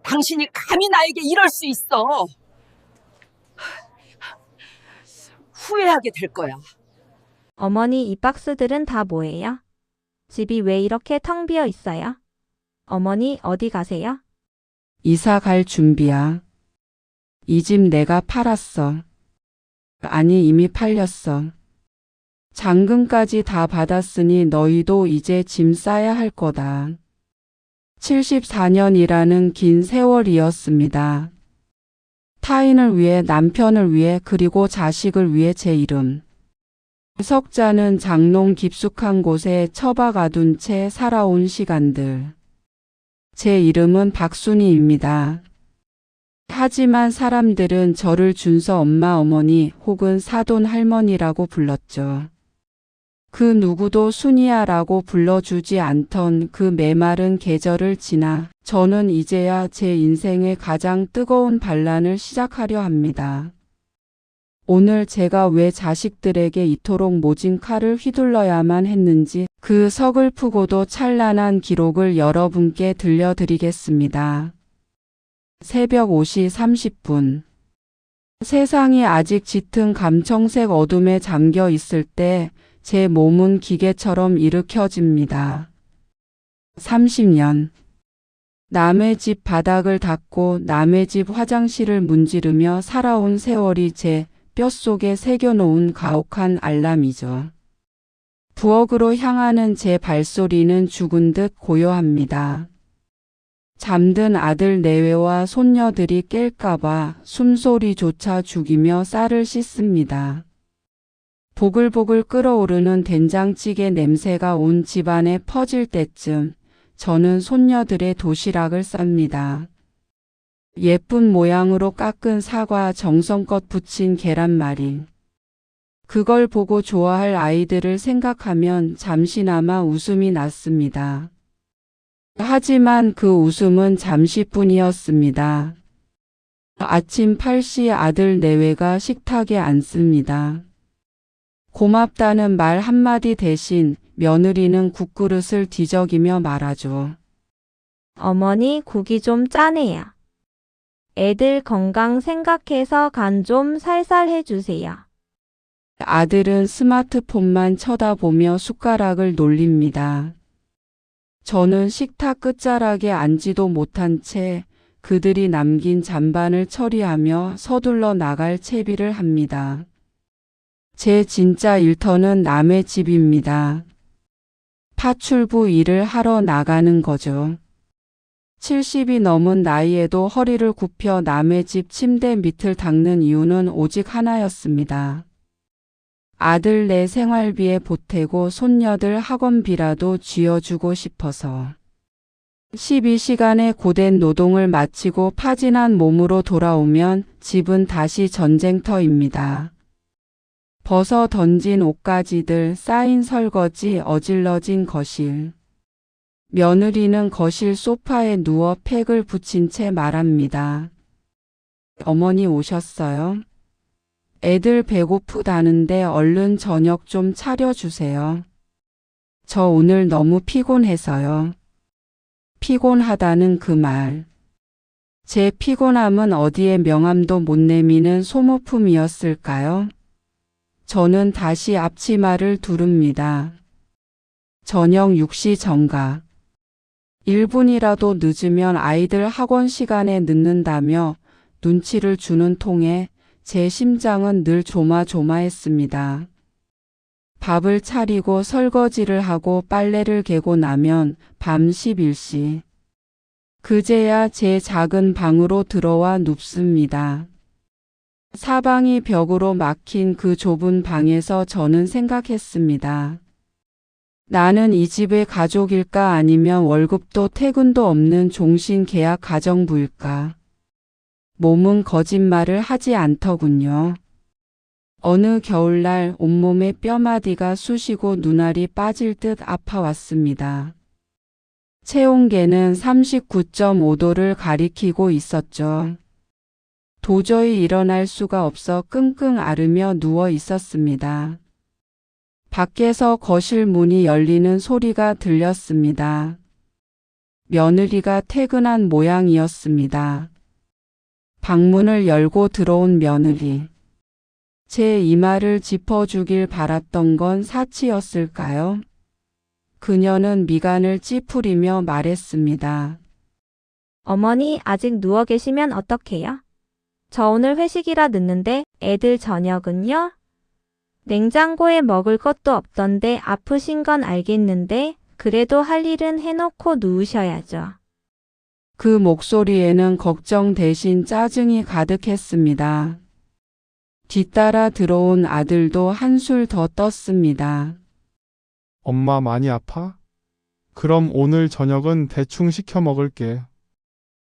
당신이 감히 나에게 이럴 수 있어. 후회하게 될 거야. 어머니, 이 박스들은 다 뭐예요? 집이 왜 이렇게 텅 비어 있어요? 어머니, 어디 가세요? 이사 갈 준비야. 이 집 내가 팔았어. 아니, 이미 팔렸어. 잔금까지 다 받았으니 너희도 이제 짐 싸야 할 거다. 74년이라는 긴 세월이었습니다. 타인을 위해, 남편을 위해, 그리고 자식을 위해 제 이름. 석자는 장롱 깊숙한 곳에 처박아둔 채 살아온 시간들. 제 이름은 박순희입니다. 하지만 사람들은 저를 준서 엄마, 어머니 혹은 사돈 할머니라고 불렀죠. 그 누구도 순이야라고 불러주지 않던 그 메마른 계절을 지나 저는 이제야 제 인생의 가장 뜨거운 반란을 시작하려 합니다. 오늘 제가 왜 자식들에게 이토록 모진 칼을 휘둘러야만 했는지 그 서글프고도 찬란한 기록을 여러분께 들려드리겠습니다. 새벽 5시 30분. 세상이 아직 짙은 감청색 어둠에 잠겨 있을 때 제 몸은 기계처럼 일으켜집니다. 30년. 남의 집 바닥을 닦고 남의 집 화장실을 문지르며 살아온 세월이 제 뼛속에 새겨놓은 가혹한 알람이죠. 부엌으로 향하는 제 발소리는 죽은 듯 고요합니다. 잠든 아들 내외와 손녀들이 깰까봐 숨소리조차 죽이며 쌀을 씻습니다. 보글보글 끓어오르는 된장찌개 냄새가 온 집안에 퍼질 때쯤 저는 손녀들의 도시락을 쌉니다. 예쁜 모양으로 깎은 사과, 정성껏 부친 계란말이. 그걸 보고 좋아할 아이들을 생각하면 잠시나마 웃음이 났습니다. 하지만 그 웃음은 잠시뿐이었습니다. 아침 8시 아들 내외가 식탁에 앉습니다. 고맙다는 말 한마디 대신 며느리는 국그릇을 뒤적이며 말하죠. 어머니, 국이 좀 짜네요. 애들 건강 생각해서 간 좀 살살 해주세요. 아들은 스마트폰만 쳐다보며 숟가락을 놀립니다. 저는 식탁 끝자락에 앉지도 못한 채 그들이 남긴 잔반을 처리하며 서둘러 나갈 채비를 합니다. 제 진짜 일터는 남의 집입니다. 파출부 일을 하러 나가는 거죠. 70이 넘은 나이에도 허리를 굽혀 남의 집 침대 밑을 닦는 이유는 오직 하나였습니다. 아들 내 생활비에 보태고 손녀들 학원비라도 쥐어주고 싶어서. 12시간의 고된 노동을 마치고 파진한 몸으로 돌아오면 집은 다시 전쟁터입니다. 벗어 던진 옷가지들, 쌓인 설거지, 어질러진 거실. 며느리는 거실 소파에 누워 팩을 붙인 채 말합니다. 어머니 오셨어요? 애들 배고프다는데 얼른 저녁 좀 차려주세요. 저 오늘 너무 피곤해서요. 피곤하다는 그 말. 제 피곤함은 어디에 명함도 못 내미는 소모품이었을까요? 저는 다시 앞치마를 두릅니다. 저녁 6시 정각. 1분이라도 늦으면 아이들 학원 시간에 늦는다며 눈치를 주는 통에 제 심장은 늘 조마조마했습니다. 밥을 차리고 설거지를 하고 빨래를 개고 나면 밤 11시. 그제야 제 작은 방으로 들어와 눕습니다. 사방이 벽으로 막힌 그 좁은 방에서 저는 생각했습니다. 나는 이 집의 가족일까 아니면 월급도 퇴근도 없는 종신계약 가정부일까? 몸은 거짓말을 하지 않더군요. 어느 겨울날 온몸에 뼈마디가 쑤시고 눈알이 빠질 듯 아파왔습니다. 체온계는 39.5도를 가리키고 있었죠. 도저히 일어날 수가 없어 끙끙 앓으며 누워 있었습니다. 밖에서 거실 문이 열리는 소리가 들렸습니다. 며느리가 퇴근한 모양이었습니다. 방문을 열고 들어온 며느리. 제 이마를 짚어주길 바랐던 건 사치였을까요? 그녀는 미간을 찌푸리며 말했습니다. 어머니 아직 누워 계시면 어떡해요? 저 오늘 회식이라 늦는데 애들 저녁은요? 냉장고에 먹을 것도 없던데 아프신 건 알겠는데 그래도 할 일은 해놓고 누우셔야죠. 그 목소리에는 걱정 대신 짜증이 가득했습니다. 뒤따라 들어온 아들도 한술 더 떴습니다. 엄마 많이 아파? 그럼 오늘 저녁은 대충 시켜 먹을게.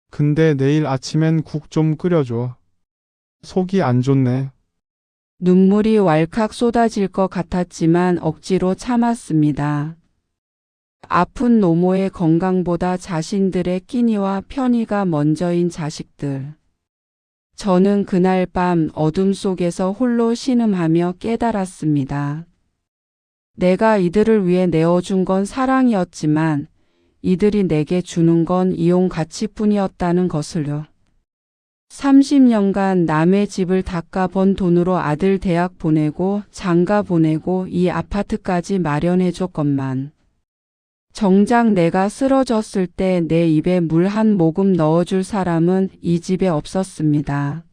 근데 내일 아침엔 국 좀 끓여줘. 속이 안 좋네. 눈물이 왈칵 쏟아질 것 같았지만 억지로 참았습니다. 아픈 노모의 건강보다 자신들의 끼니와 편의가 먼저인 자식들. 저는 그날 밤 어둠 속에서 홀로 신음하며 깨달았습니다. 내가 이들을 위해 내어준 건 사랑이었지만 이들이 내게 주는 건 이용 가치뿐이었다는 것을요. 30년간 남의 집을 닦아 번 돈으로 아들 대학 보내고 장가 보내고 이 아파트까지 마련해줬건만. 정작 내가 쓰러졌을 때 내 입에 물 한 모금 넣어줄 사람은 이 집에 없었습니다.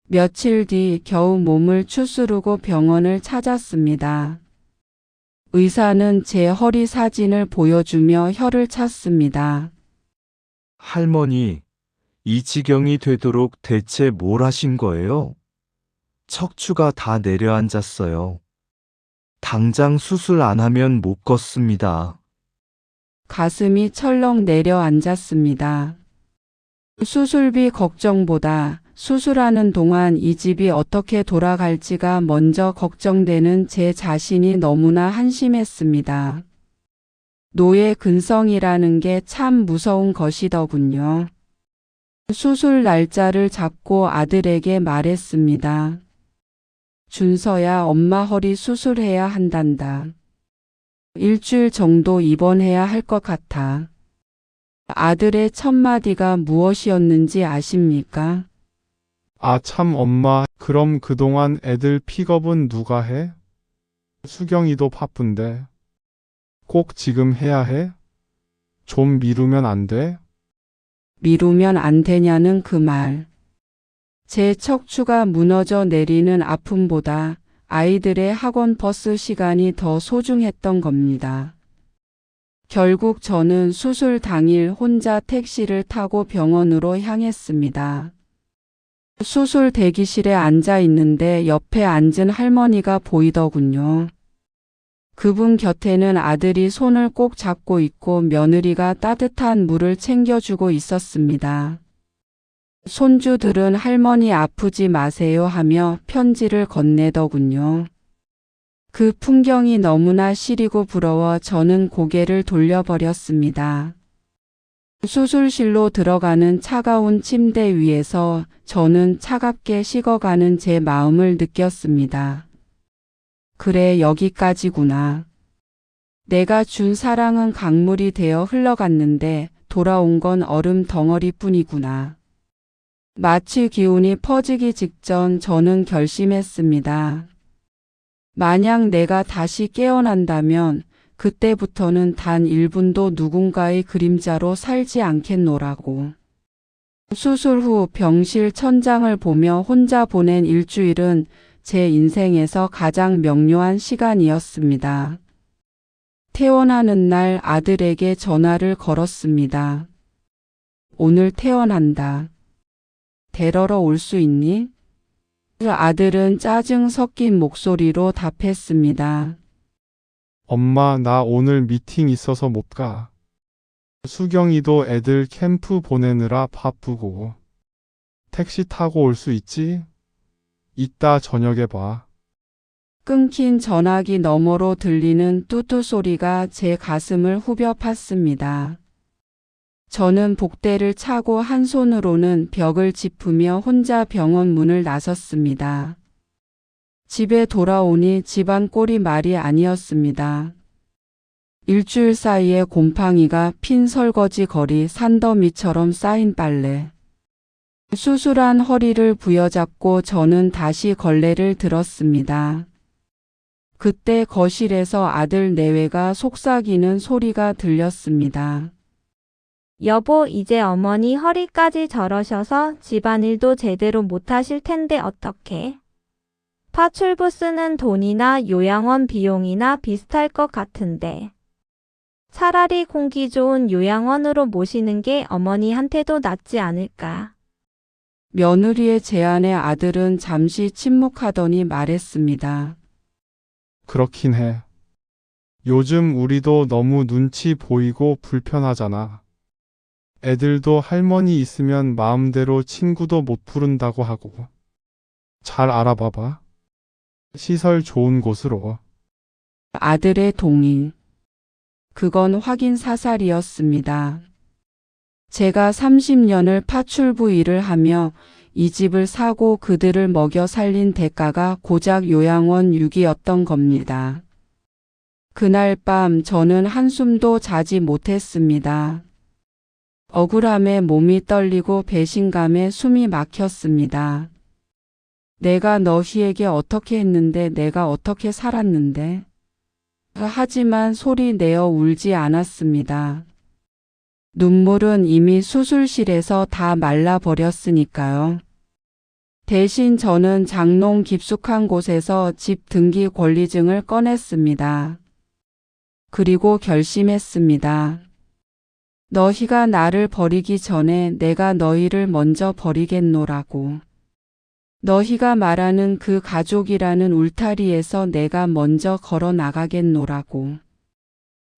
며칠 뒤 겨우 몸을 추스르고 병원을 찾았습니다. 의사는 제 허리 사진을 보여주며 혀를 찼습니다. 할머니, 이 지경이 되도록 대체 뭘 하신 거예요? 척추가 다 내려앉았어요. 당장 수술 안 하면 못 걷습니다. 가슴이 철렁 내려앉았습니다. 수술비 걱정보다 수술하는 동안 이 집이 어떻게 돌아갈지가 먼저 걱정되는 제 자신이 너무나 한심했습니다. 노예 근성이라는 게 참 무서운 것이더군요. 수술 날짜를 잡고 아들에게 말했습니다. 준서야, 엄마 허리 수술해야 한단다. 일주일 정도 입원해야 할 것 같아. 아들의 첫마디가 무엇이었는지 아십니까? 아, 참 엄마, 그럼 그동안 애들 픽업은 누가 해? 수경이도 바쁜데. 꼭 지금 해야 해? 좀 미루면 안 돼? 미루면 안 되냐는 그 말. 제 척추가 무너져 내리는 아픔보다 아이들의 학원 버스 시간이 더 소중했던 겁니다. 결국 저는 수술 당일 혼자 택시를 타고 병원으로 향했습니다. 수술 대기실에 앉아 있는데 옆에 앉은 할머니가 보이더군요. 그분 곁에는 아들이 손을 꼭 잡고 있고 며느리가 따뜻한 물을 챙겨주고 있었습니다. 손주들은 할머니 아프지 마세요 하며 편지를 건네더군요. 그 풍경이 너무나 시리고 부러워 저는 고개를 돌려버렸습니다. 수술실로 들어가는 차가운 침대 위에서 저는 차갑게 식어가는 제 마음을 느꼈습니다. 그래, 여기까지구나. 내가 준 사랑은 강물이 되어 흘러갔는데 돌아온 건 얼음 덩어리뿐이구나. 마취 기운이 퍼지기 직전 저는 결심했습니다. 만약 내가 다시 깨어난다면 그때부터는 단 1분도 누군가의 그림자로 살지 않겠노라고. 수술 후 병실 천장을 보며 혼자 보낸 일주일은 제 인생에서 가장 명료한 시간이었습니다. 퇴원하는 날 아들에게 전화를 걸었습니다. 오늘 퇴원한다. 데려러 올 수 있니? 아들은 짜증 섞인 목소리로 답했습니다. 엄마, 나 오늘 미팅 있어서 못 가. 수경이도 애들 캠프 보내느라 바쁘고. 택시 타고 올 수 있지? 이따 저녁에 봐. 끊긴 전화기 너머로 들리는 뚜뚜 소리가 제 가슴을 후벼 팠습니다. 저는 복대를 차고 한 손으로는 벽을 짚으며 혼자 병원 문을 나섰습니다. 집에 돌아오니 집안 꼴이 말이 아니었습니다. 일주일 사이에 곰팡이가 핀 설거지 거리 산더미처럼 쌓인 빨래. 수술한 허리를 부여잡고 저는 다시 걸레를 들었습니다. 그때 거실에서 아들 내외가 속삭이는 소리가 들렸습니다. 여보, 이제 어머니 허리까지 저러셔서 집안일도 제대로 못하실 텐데 어떡해? 파출부 쓰는 돈이나 요양원 비용이나 비슷할 것 같은데. 차라리 공기 좋은 요양원으로 모시는 게 어머니한테도 낫지 않을까? 며느리의 제안에 아들은 잠시 침묵하더니 말했습니다. 그렇긴 해. 요즘 우리도 너무 눈치 보이고 불편하잖아. 애들도 할머니 있으면 마음대로 친구도 못 부른다고 하고. 잘 알아봐봐. 시설 좋은 곳으로. 아들의 동의. 그건 확인 사살이었습니다. 제가 30년을 파출부 일을 하며 이 집을 사고 그들을 먹여 살린 대가가 고작 요양원 6이었던 겁니다. 그날 밤 저는 한숨도 자지 못했습니다. 억울함에 몸이 떨리고 배신감에 숨이 막혔습니다. 내가 너희에게 어떻게 했는데, 내가 어떻게 살았는데. 하지만 소리 내어 울지 않았습니다. 눈물은 이미 수술실에서 다 말라버렸으니까요. 대신 저는 장롱 깊숙한 곳에서 집 등기 권리증을 꺼냈습니다. 그리고 결심했습니다. 너희가 나를 버리기 전에 내가 너희를 먼저 버리겠노라고. 너희가 말하는 그 가족이라는 울타리에서 내가 먼저 걸어 나가겠노라고.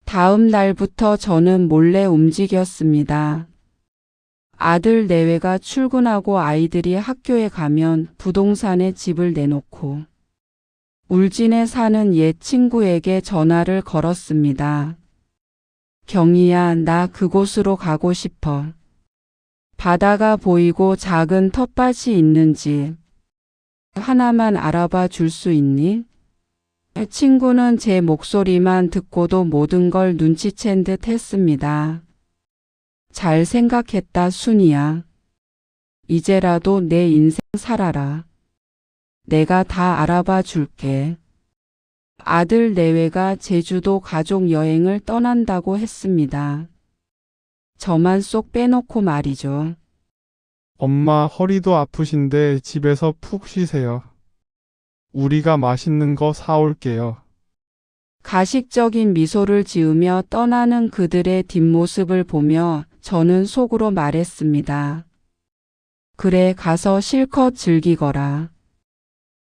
다음 날부터 저는 몰래 움직였습니다. 아들 내외가 출근하고 아이들이 학교에 가면 부동산에 집을 내놓고 울진에 사는 옛 친구에게 전화를 걸었습니다. 경희야, 나 그곳으로 가고 싶어. 바다가 보이고 작은 텃밭이 있는 집. 하나만 알아봐 줄 수 있니? 친구는 제 목소리만 듣고도 모든 걸 눈치챈 듯 했습니다. 잘 생각했다, 순이야. 이제라도 내 인생 살아라. 내가 다 알아봐 줄게. 아들 내외가 제주도 가족 여행을 떠난다고 했습니다. 저만 쏙 빼놓고 말이죠. 엄마 허리도 아프신데 집에서 푹 쉬세요. 우리가 맛있는 거 사올게요. 가식적인 미소를 지으며 떠나는 그들의 뒷모습을 보며 저는 속으로 말했습니다. 그래, 가서 실컷 즐기거라.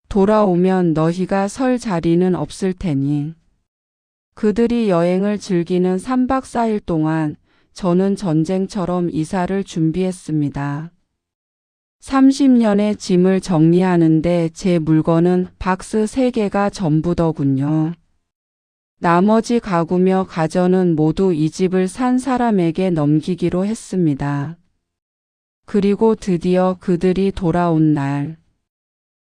돌아오면 너희가 설 자리는 없을 테니. 그들이 여행을 즐기는 3박 4일 동안 저는 전쟁처럼 이사를 준비했습니다. 30년의 짐을 정리하는데 제 물건은 박스 3개가 전부더군요. 나머지 가구며 가전은 모두 이 집을 산 사람에게 넘기기로 했습니다. 그리고 드디어 그들이 돌아온 날,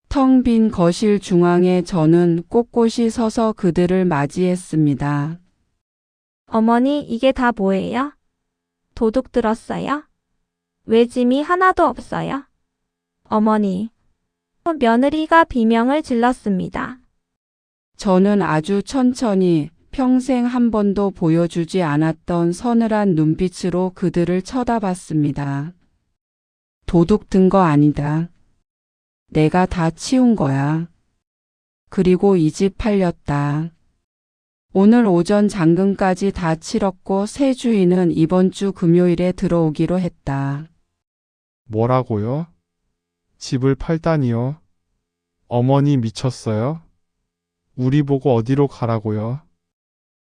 텅 빈 거실 중앙에 저는 꼿꼿이 서서 그들을 맞이했습니다. 어머니, 이게 다 뭐예요? 도둑 들었어요? 왜 짐이 하나도 없어요? 어머니, 며느리가 비명을 질렀습니다. 저는 아주 천천히 평생 한 번도 보여주지 않았던 서늘한 눈빛으로 그들을 쳐다봤습니다. 도둑 든 거 아니다. 내가 다 치운 거야. 그리고 이 집 팔렸다. 오늘 오전 잔금까지 다 치렀고 새 주인은 이번 주 금요일에 들어오기로 했다. 뭐라고요? 집을 팔다니요? 어머니 미쳤어요? 우리 보고 어디로 가라고요?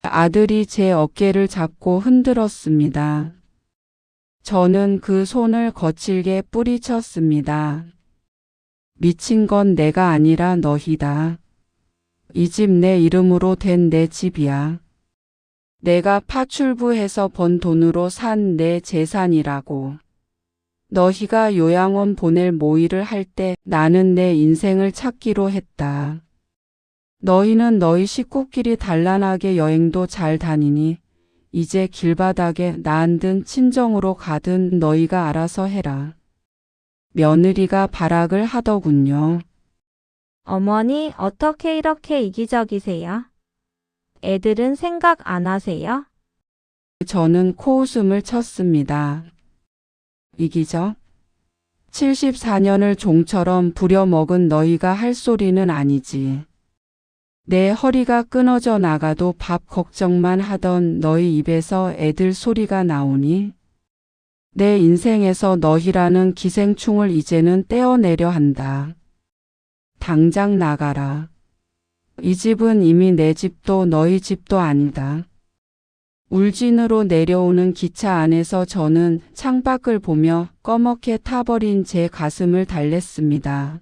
아들이 제 어깨를 잡고 흔들었습니다. 저는 그 손을 거칠게 뿌리쳤습니다. 미친 건 내가 아니라 너희다. 이 집 내 이름으로 된 내 집이야. 내가 파출부에서 번 돈으로 산 내 재산이라고. 너희가 요양원 보낼 모의를 할 때 나는 내 인생을 찾기로 했다. 너희는 너희 식구끼리 단란하게 여행도 잘 다니니 이제 길바닥에 나앉은 친정으로 가든 너희가 알아서 해라. 며느리가 발악을 하더군요. 어머니, 어떻게 이렇게 이기적이세요? 애들은 생각 안 하세요? 저는 코웃음을 쳤습니다. 이기적? 74년을 종처럼 부려먹은 너희가 할 소리는 아니지. 내 허리가 끊어져 나가도 밥 걱정만 하던 너희 입에서 애들 소리가 나오니? 내 인생에서 너희라는 기생충을 이제는 떼어내려 한다. 당장 나가라. 이 집은 이미 내 집도 너희 집도 아니다. 울진으로 내려오는 기차 안에서 저는 창밖을 보며 꺼멓게 타버린 제 가슴을 달랬습니다.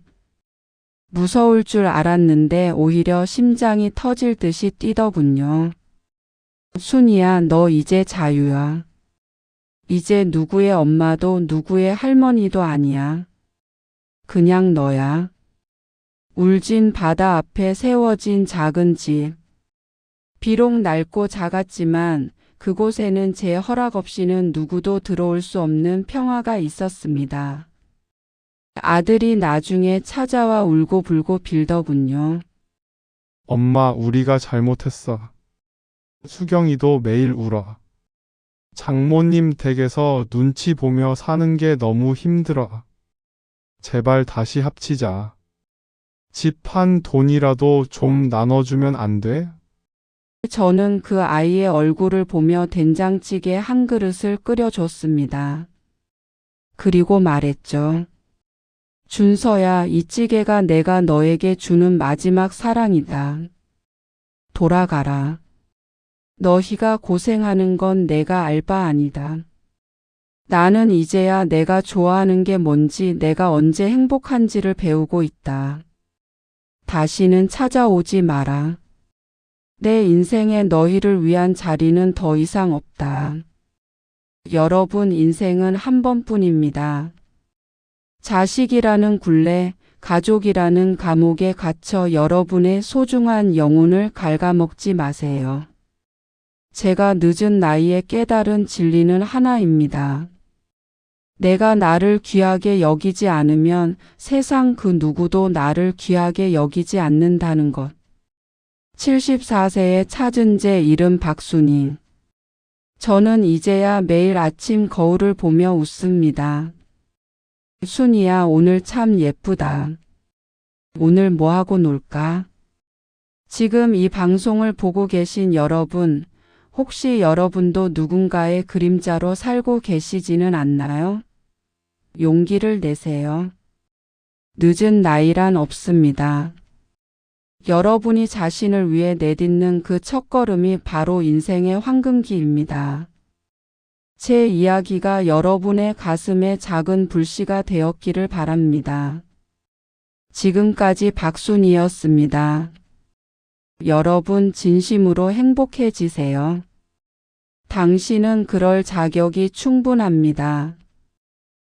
무서울 줄 알았는데 오히려 심장이 터질 듯이 뛰더군요. 순이야, 너 이제 자유야. 이제 누구의 엄마도 누구의 할머니도 아니야. 그냥 너야. 울진 바다 앞에 세워진 작은 집. 비록 낡고 작았지만 그곳에는 제 허락 없이는 누구도 들어올 수 없는 평화가 있었습니다. 아들이 나중에 찾아와 울고불고 빌더군요. 엄마, 우리가 잘못했어. 수경이도 매일 울어. 장모님 댁에서 눈치 보며 사는 게 너무 힘들어. 제발 다시 합치자. 집 한 돈이라도 좀 나눠주면 안 돼? 저는 그 아이의 얼굴을 보며 된장찌개 한 그릇을 끓여줬습니다. 그리고 말했죠. 준서야, 이 찌개가 내가 너에게 주는 마지막 사랑이다. 돌아가라. 너희가 고생하는 건 내가 알 바 아니다. 나는 이제야 내가 좋아하는 게 뭔지, 내가 언제 행복한지를 배우고 있다. 다시는 찾아오지 마라. 내 인생에 너희를 위한 자리는 더 이상 없다. 여러분, 인생은 한 번뿐입니다. 자식이라는 굴레, 가족이라는 감옥에 갇혀 여러분의 소중한 영혼을 갉아먹지 마세요. 제가 늦은 나이에 깨달은 진리는 하나입니다. 내가 나를 귀하게 여기지 않으면 세상 그 누구도 나를 귀하게 여기지 않는다는 것. 74세에 찾은 제 이름 박순희. 저는 이제야 매일 아침 거울을 보며 웃습니다. 순이야, 오늘 참 예쁘다. 오늘 뭐하고 놀까? 지금 이 방송을 보고 계신 여러분, 혹시 여러분도 누군가의 그림자로 살고 계시지는 않나요? 용기를 내세요. 늦은 나이란 없습니다. 여러분이 자신을 위해 내딛는 그 첫걸음이 바로 인생의 황금기입니다. 제 이야기가 여러분의 가슴에 작은 불씨가 되었기를 바랍니다. 지금까지 박순이었습니다. 여러분, 진심으로 행복해지세요. 당신은 그럴 자격이 충분합니다.